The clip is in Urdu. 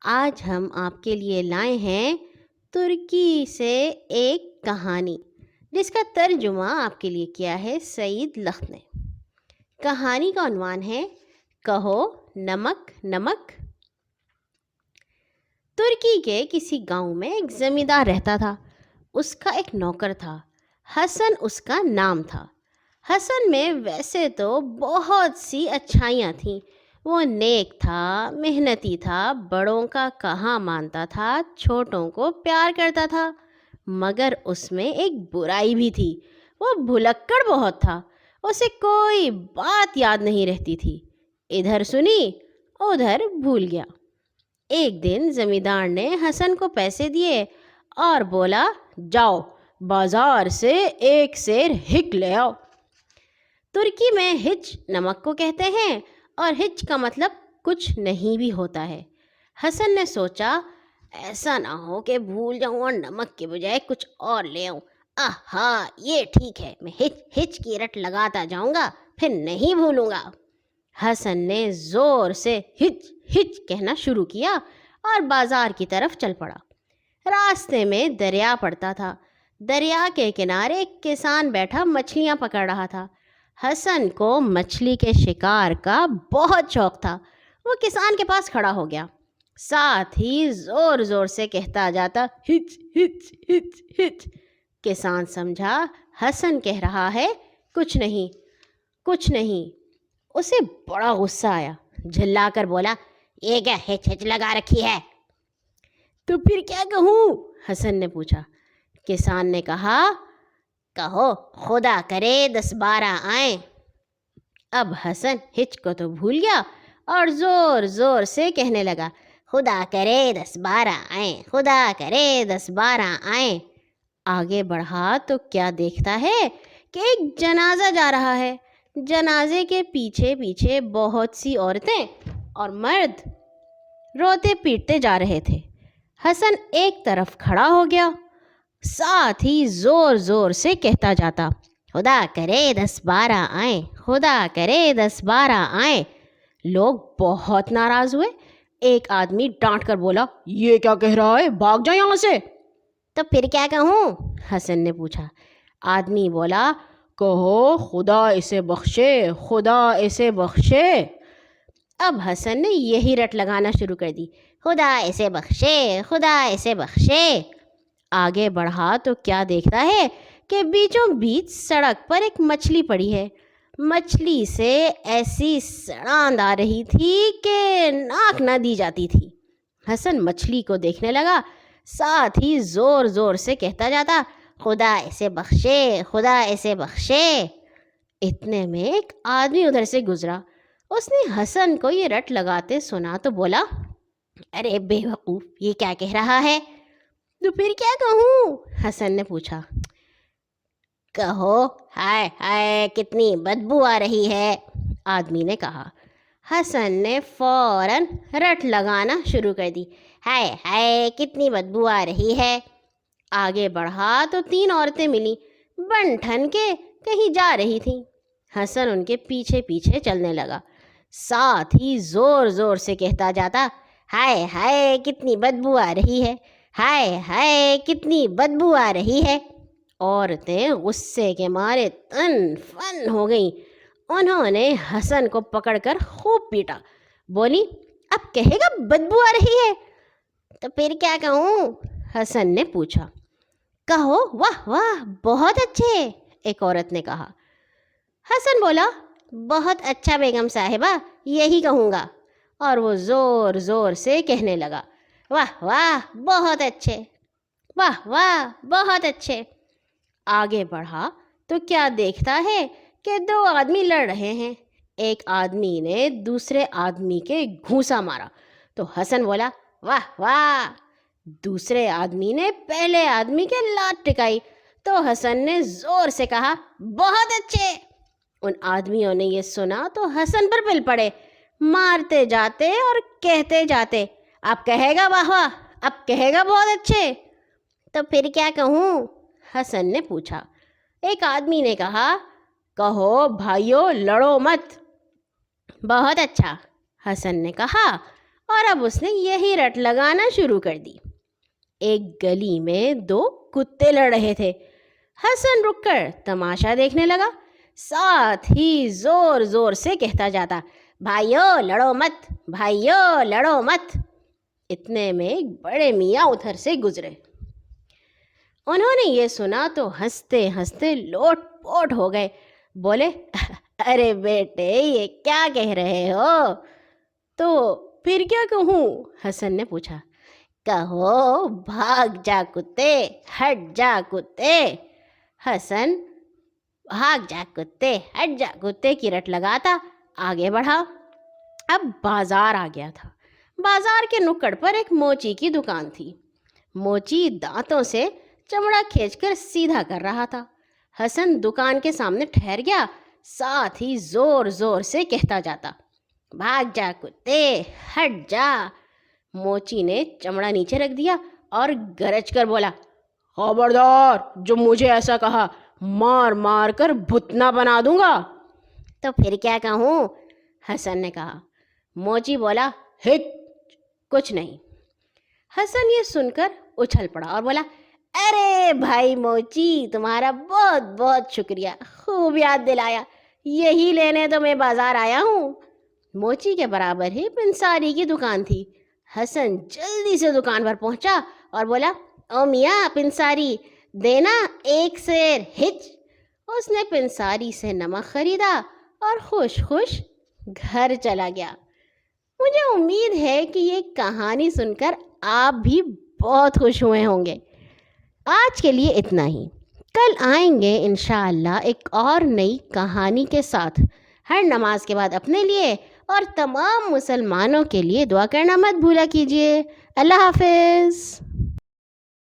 آج ہم آپ کے لیے لائے ہیں ترکی سے ایک کہانی جس کا ترجمہ آپ کے لیے کیا ہے سعید لخت نے۔ کہانی کا عنوان ہے کہو نمک نمک۔ ترکی کے کسی گاؤں میں ایک زمیندار رہتا تھا۔ اس کا ایک نوکر تھا، حسن اس کا نام تھا۔ حسن میں ویسے تو بہت سی اچھائیاں تھیں۔ وہ نیک تھا، محنتی تھا، بڑوں کا کہا مانتا تھا، چھوٹوں کو پیار کرتا تھا، مگر اس میں ایک برائی بھی تھی۔ وہ بھلکڑ بہت تھا، اسے کوئی بات یاد نہیں رہتی تھی، ادھر سنی ادھر بھول گیا۔ ایک دن زمیندار نے حسن کو پیسے دیے اور بولا، جاؤ بازار سے ایک سیر ہک لے آؤ۔ ترکی میں ہچ نمک کو کہتے ہیں اور ہچ کا مطلب کچھ نہیں بھی ہوتا ہے۔ حسن نے سوچا ایسا نہ ہو کہ بھول جاؤں اور نمک کے بجائے کچھ اور لے آؤں۔ آہا یہ ٹھیک ہے، میں ہچ ہچ کی رٹ لگاتا جاؤں گا، پھر نہیں بھولوں گا۔ حسن نے زور سے ہچ ہچ کہنا شروع کیا اور بازار کی طرف چل پڑا۔ راستے میں دریا پڑتا تھا۔ دریا کے کنارے ایک کسان بیٹھا مچھلیاں پکڑ رہا تھا۔ حسن کو مچھلی کے شکار کا بہت شوق تھا۔ وہ کسان کے پاس کھڑا ہو گیا، ساتھ ہی زور زور سے کہتا جاتا، ہچ ہچ ہچ ہچ۔ کسان سمجھا حسن کہہ رہا ہے کچھ نہیں کچھ نہیں۔ اسے بڑا غصہ آیا، جھلا کر بولا، یہ کیا ہچ ہچ لگا رکھی ہے؟ تو پھر کیا کہوں؟ حسن نے پوچھا۔ کسان نے کہا، کہو خدا کرے 10-12 آئیں۔ اب حسن ہچ کو تو بھول گیا اور زور زور سے کہنے لگا، خدا کرے 10-12 آئیں، خدا کرے 10-12 آئیں۔ آگے بڑھا تو کیا دیکھتا ہے کہ ایک جنازہ جا رہا ہے۔ جنازے کے پیچھے پیچھے بہت سی عورتیں اور مرد روتے پیٹتے جا رہے تھے۔ حسن ایک طرف کھڑا ہو گیا، ساتھ ہی زور زور سے کہتا جاتا، خدا کرے 10-12 آئیں، خدا کرے 10-12 آئیں۔ لوگ بہت ناراض ہوئے۔ ایک آدمی ڈانٹ کر بولا، یہ کیا کہہ رہا ہے، بھاگ جا یہاں سے۔ تو پھر کیا کہوں؟ حسن نے پوچھا۔ آدمی بولا، کہو خدا اسے بخشے، خدا اسے بخشے۔ اب حسن نے یہی رٹ لگانا شروع کر دی، خدا اسے بخشے، خدا اسے بخشے۔ آگے بڑھا تو کیا دیکھتا ہے کہ بیچوں بیچ سڑک پر ایک مچھلی پڑی ہے۔ مچھلی سے ایسی سڑاند آ رہی تھی کہ ناک نہ دی جاتی تھی۔ حسن مچھلی کو دیکھنے لگا، ساتھ ہی زور زور سے کہتا جاتا، خدا اسے بخشے، خدا اسے بخشے۔ اتنے میں ایک آدمی ادھر سے گزرا۔ اس نے حسن کو یہ رٹ لگاتے سنا تو بولا، ارے بے وقوف، یہ کیا کہہ رہا ہے؟ تو پھر کیا کہوں؟ حسن نے پوچھا۔ کہو ہائے ہائے کتنی بدبو آ رہی ہے، آدمی نے کہا۔ حسن نے فوراً رٹ لگانا شروع کر دی، ہائے ہائے کتنی بدبو آ رہی ہے۔ آگے بڑھا تو 3 عورتیں ملیں، بن ٹھن کے کہیں جا رہی تھیں۔ حسن ان کے پیچھے پیچھے چلنے لگا، ساتھ ہی زور زور سے کہتا جاتا، ہائے ہائے کتنی بدبو آ رہی ہے، ہائے ہائے کتنی بدبو آ رہی ہے۔ عورتیں غصے کے مارے تن فن ہو گئیں۔ انہوں نے حسن کو پکڑ کر خوب پیٹا۔ بولی، اب کہے گا بدبو آ رہی ہے؟ تو پھر کیا کہوں؟ حسن نے پوچھا۔ کہو واہ واہ بہت اچھے، ایک عورت نے کہا۔ حسن بولا، بہت اچھا بیگم صاحبہ، یہی کہوں گا، اور وہ زور زور سے کہنے لگا، واہ واہ بہت اچھے، واہ واہ بہت اچھے۔ آگے بڑھا تو کیا دیکھتا ہے کہ 2 آدمی لڑ رہے ہیں۔ ایک آدمی نے دوسرے آدمی کے گھونسا مارا تو حسن بولا، واہ واہ۔ دوسرے آدمی نے پہلے آدمی کے لات ٹکائی تو حسن نے زور سے کہا، بہت اچھے۔ ان آدمیوں نے یہ سنا تو حسن پر پل پڑے، مارتے جاتے اور کہتے جاتے، اب کہے گا واہ واہ، اب کہے گا بہت اچھے۔ تو پھر کیا کہوں؟ حسن نے پوچھا۔ ایک آدمی نے کہا، کہو بھائیو لڑو مت۔ بہت اچھا، حسن نے کہا اور اب اس نے یہی رٹ لگانا شروع کر دی۔ ایک گلی میں دو کتے لڑ رہے تھے۔ حسن رک کر تماشا دیکھنے لگا، ساتھ ہی زور زور سے کہتا جاتا، بھائیو لڑو مت، بھائیو لڑو مت۔ اتنے میں ایک بڑے میاں ادھر سے گزرے۔ انہوں نے یہ سنا تو ہنستے ہنستے لوٹ پوٹ ہو گئے۔ بولے، ارے بیٹے یہ کیا کہہ رہے ہو؟ تو پھر کیا کہوں؟ حسن نے پوچھا۔ کہو بھاگ جا کتے، ہٹ جا کتے۔ حسن بھاگ جا کتے، ہٹ جا کتے کی رٹ لگاتا آگے بڑھا۔ اب بازار آ گیا تھا۔ بازار کے نکڑ پر ایک موچی کی دکان تھی۔ موچی دانتوں سے چمڑا کھینچ کر سیدھا کر رہا تھا۔ حسن دکان کے سامنے ٹھہر گیا، ساتھ ہی زور زور سے کہتا جاتا، بھاگ جا کتے، ہٹ جا۔ موچی نے چمڑا نیچے رکھ دیا اور گرج کر بولا، خبردار، جو مجھے ایسا کہا مار مار کر بھتنا بنا دوں گا۔ تو پھر کیا کہوں؟ حسن نے کہا۔ موچی بولا، ہچ، کچھ نہیں۔ حسن یہ سن کر اچھل پڑا اور بولا، ارے بھائی موچی، تمہارا بہت بہت شکریہ، خوب یاد دلایا، یہی لینے تو میں بازار آیا ہوں۔ موچی کے برابر ہی پنساری کی دکان تھی۔ حسن جلدی سے دکان پر پہنچا اور بولا، او میاں پنساری، دینا ایک سیر ہچ۔ اس نے پنساری سے نمک خریدا اور خوش خوش گھر چلا گیا۔ مجھے امید ہے کہ یہ کہانی سن کر آپ بھی بہت خوش ہوئے ہوں گے۔ آج کے لیے اتنا ہی، کل آئیں گے انشاءاللہ ایک اور نئی کہانی کے ساتھ۔ ہر نماز کے بعد اپنے لیے اور تمام مسلمانوں کے لیے دعا کرنا مت بھولا کیجیے۔ اللہ حافظ۔